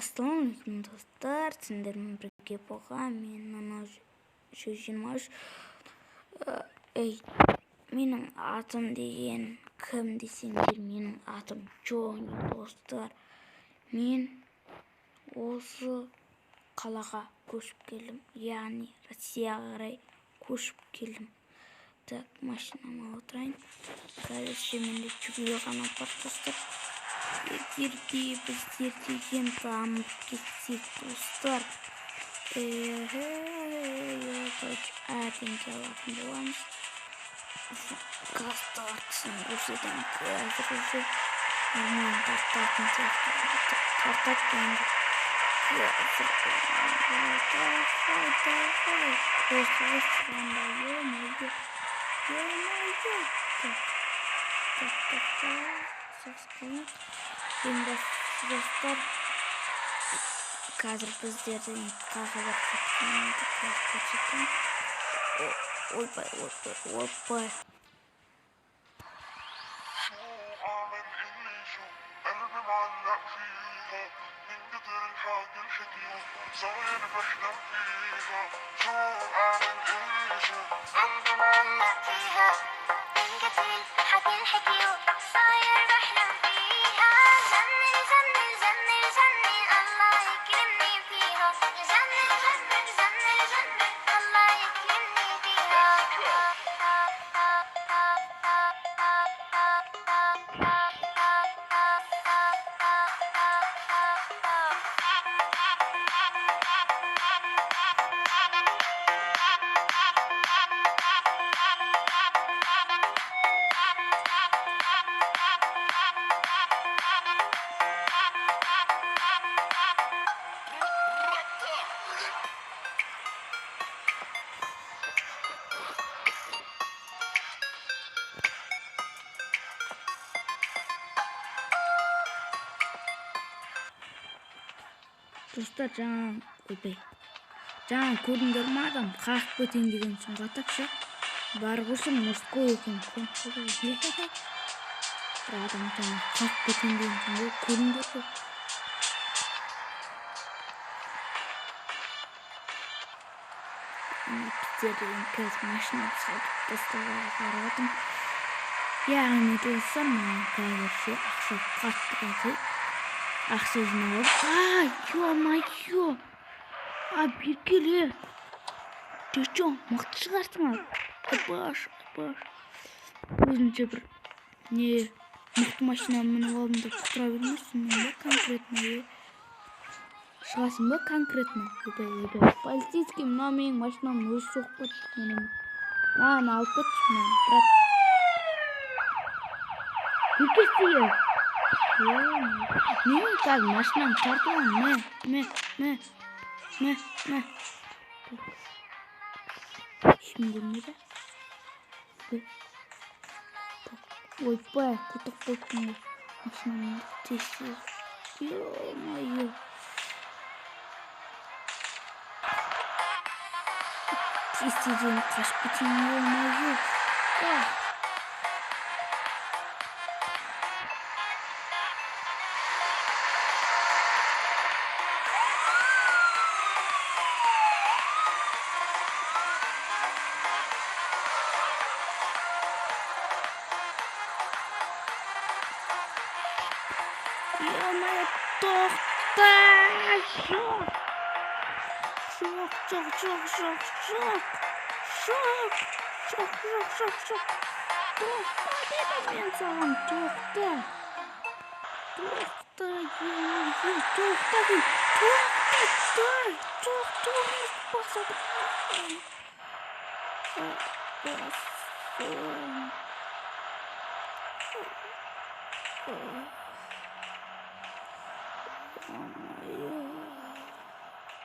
Ассалаумағалейкум достар, сендермен бірге болған мен анау 123. Менің атым деген кім десеңдер, менің атым Джони достар. Мен осы қалаға көшіп келдім, яғни Россияға қарай көшіп келдім. Так, машинама отырайын. Қазір менде жүгіре ғана бар достар. Егер де біздер деген дамып кетсек достар, әдемге алатын боламыз. Газ тартысын көрсетем, қазір уже нормально тартатын сияқты. Тартат енді. Енді достар, қазір біздердің тағы бір қатқанымды көрсетем. Ойбай. Достар, жаңа көрдіңдер ме, адам қағып кетейін деген соң қатақшы. Бар болсын, мұрсқой екен. Бір адам жаңа қағып кетейін деген соң көрдіңдер ме? Біздер деген қазір машина салып достарға қарадым. Яғни достар, маған қазір ақша қатты қажет. Ақша жинап, ё-моё, бергеле. Ты чё, мықты шығарсың? Баш. Өзінше бір мықты машина мініп алдым деп тұра бермейсің бе конкретно? Шығасың ба конкретно? Полицейский мына менің машинамды өзі соғып кетті. Маған алып кетші, брат. Бергесейе. Мен қазір машинаны тартуым, мә. Ешкім көрмеді. Ойбай, құтық қойттың машинамды тез. Ё-моё. Тез-тезден қашып кетейін, ё-моё. Ё-моё, тоқта! Шок. Тоқта дедім мен саған, тоқта.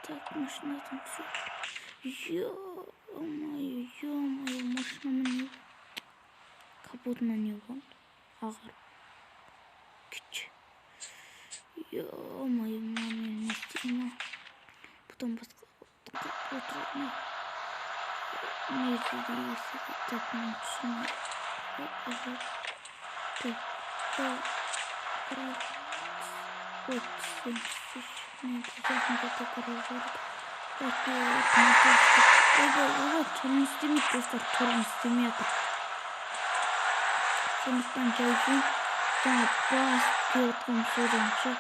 Так, машинадан түсіп. Ё-моё, машинама не? Капотына не болған? Ағар. Күч. Ё-моё, мен не істеймін? Бұдан басқа отыратын. Не істейді? Так, мен түсінемін. Так. Нәтижесінде tekrar барып torun istemейді достар, torun istemей жатыр. Сондықтан жайдың жаңа бас келтірген сөзінше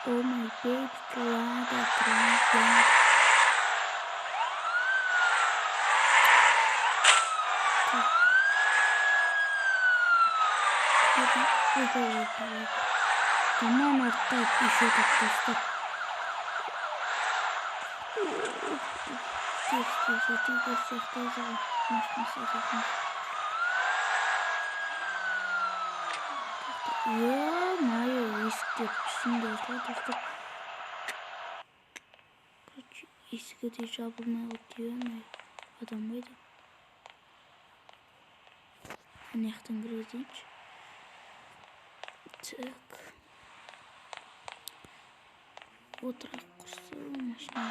oh my baby glada Таман артта еще так достар. Ё-моё, есікте түсінде достар. Есігі де жабылмай отыр, ё-моё, адам қайда? Ана жақтан кіргізейінші. Так. Отырақ құрсы машина.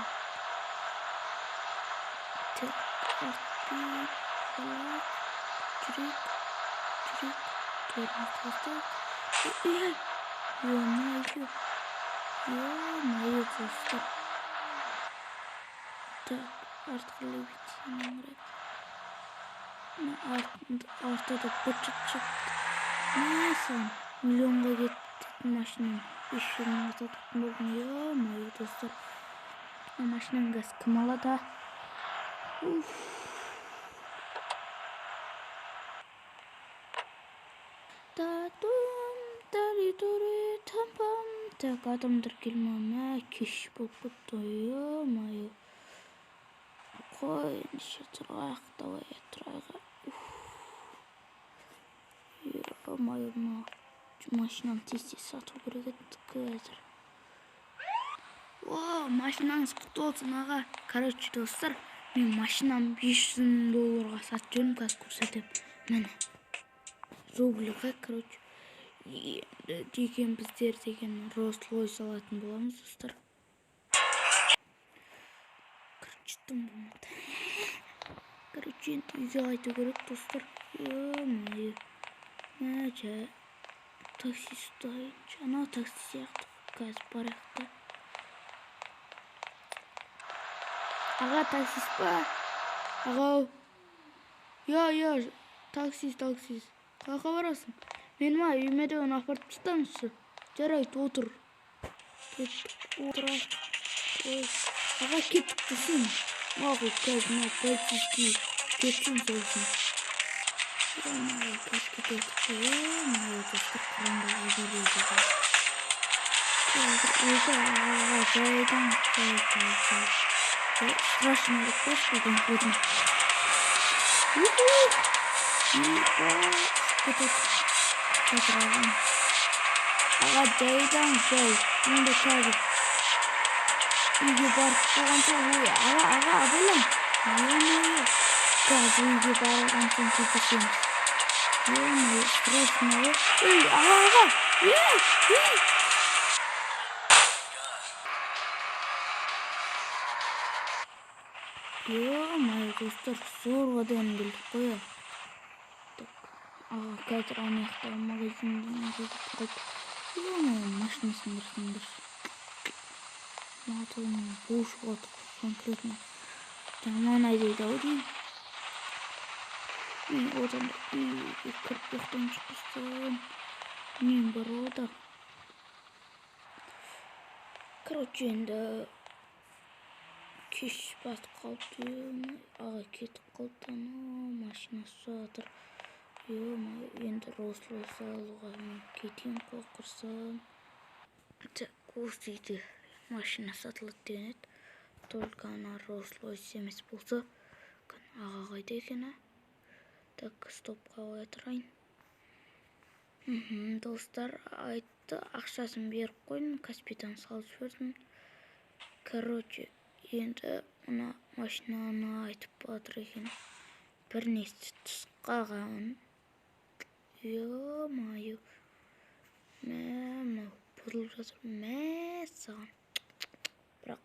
Так, артпен балақ, жүрек, торын достар. Ё-моё, достар. Так, артқы лебеден артада бычыт шықты. Несі, миллионға кететін машинам. 500 мыңға сататын болдым. Ё-моё, достар. Машинам газ кім алады? Так, адамдар келмей, кеш болып кетті. Ё-моё. Қой, неше тұрайық, давай тұрайға. Ё-моё, машинам тез сату керек еді қазір. Машинаңыз құтты болсын, аға. Короче, достар, мен машинам $500 сатып жүрмін, қазір көрсетем. Міне. Рубльға, короче. Деген біздер деген Rolls-Royce алатын боламыз, достар. Короче, тым болмады. Короче, енді үйге қайту керек, достар. Ё-моё. Такси ұстайыншы. Анау такси сияқты қазір барайық та. Аға, таксист па? Аға. Таксист. Қайда барасың? Мен үйіме де оны апарып тастаңызшы. Жарайды, отыр. Аға, кетіп тұрсын. Мағыл, қазір полицейский кетсін солсын. Ё-моё, қазір кетіп тұрсын. Ё-моё, достар, қырында ажарайды. Жайдан. Страшно, қойдым. Аға, жайдан жай. Енді қазір үйге барып болған соң, аға, абайлам. Ё-моё, қазір үйге барған соң кетесеміз. Ё-моё, страшно. Аға. Ё-моё, достар, зорладан келдік қоя. Аға, қазір ана жақтағы магазиннен кетіп қалды. Ё-моё, машинасын дұрыс. Матылмен болшы қотып конкретно. Жаман айдайды-ау дейін. Мен одан үйге кіріп ұйықтан шыққызсын. Мен бар ода. Короче, енді кеш басып қалды. Аға кетіп қалды. Машинасы жатыр. Ё-моё, енді Rolls-Royce алуға мен кетейін қоқырсын. Осы үйде машина сатылады деген еді. Только ана Rolls-Royce емес болса. Аға қайда екен? Так, стопқа қоя тұрайын. Достар, айтты, ақшасын беріп қойдым, Каспийдан салып жібердім. Короче, енді мына машинаны айтып батыр екен. Бірнесі тұсқаған. Ё-моё. Мәмі, бұзылып жатыр. Мәссаған. Бірақ,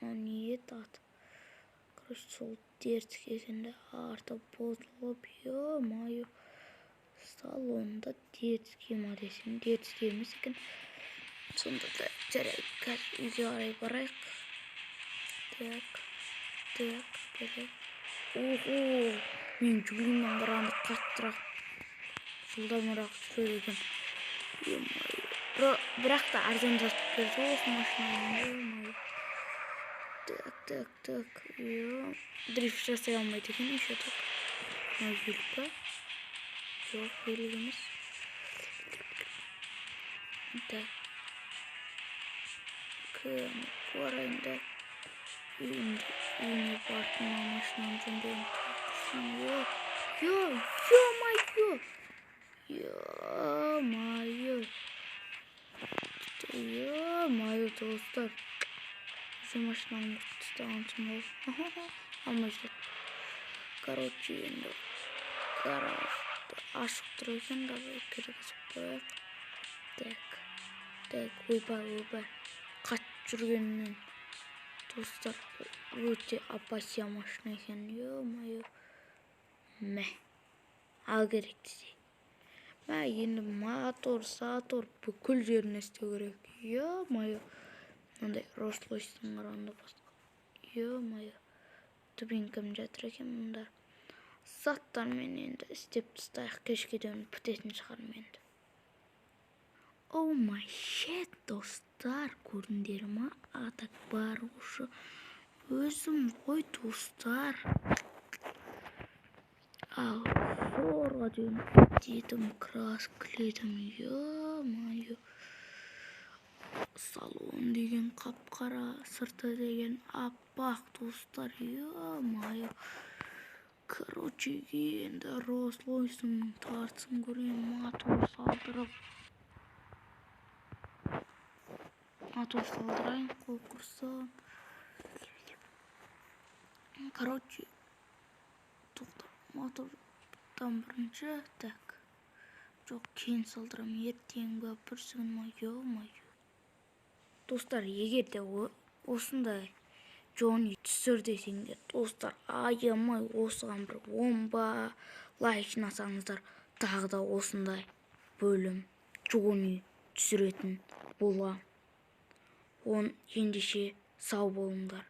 не еді? Короче, сол дертік екенде арты бұзылып. Ё-моё. Салонда дертіке ма десем, дертіке емес екен. Сонда да жарайды, қазір үйге қарай барайық. Так, бәрі. Ого, мен Джулимен қарағанда қаттырақ, жылдамырақ жүреді екен. Бірақ та арзандатып берді осы машинаны. Так. Дрифт жасай алмайды екен еще так. Велик па? Жоқ, велик емес. Так. Барайын да үйіне барып мына машинаны жөндеуін тапсырсам. Ё-моё, достар. Уже машинаны тастаған соң ол. Алмай жүр. Короче, енді гаражды ашық тұр екен, давай кіргізіп қояйық. Так, ойбай. Қатып жүргеннен. Достар, өте апасия машина екен, ё-моё. Мә, ал керек десе. Мә, енді мотор, бүкіл жерін істеу керек. Ё-моё. Мынандай Rolls-Royce'тың қарағанда басқа. Ё-моё. Дубинкам жатыр екен мұнда. Заттармен енді істеп тастайық, кешке дейін бітетін шығар менді. О май шет, достар, көрдіңдер ма? Атак бар ұшы. Өзім ғой, достар. Ал зорға дедім, краскіледім. Ё-моё. Салон деген қап-қара, сырты деген аппақ, достар. Ё-моё. Короче, енді Rolls-Royce'ның тартысын көрейін, мотор салдырайын, қол құрсын. Короче, тоқтар, мотордан бірінші, так. Жоқ, кейін салдырам, ертең бе, бүрсігін ма, ё-моё. Достар, егер де осындай Джонни түсір десеңдер, достар, аямай осыған бір 10 ба лайк жинасаңыздар, тағы да осындай бөлім Джонни түсіретін болам. Ендеше сау болыңдар.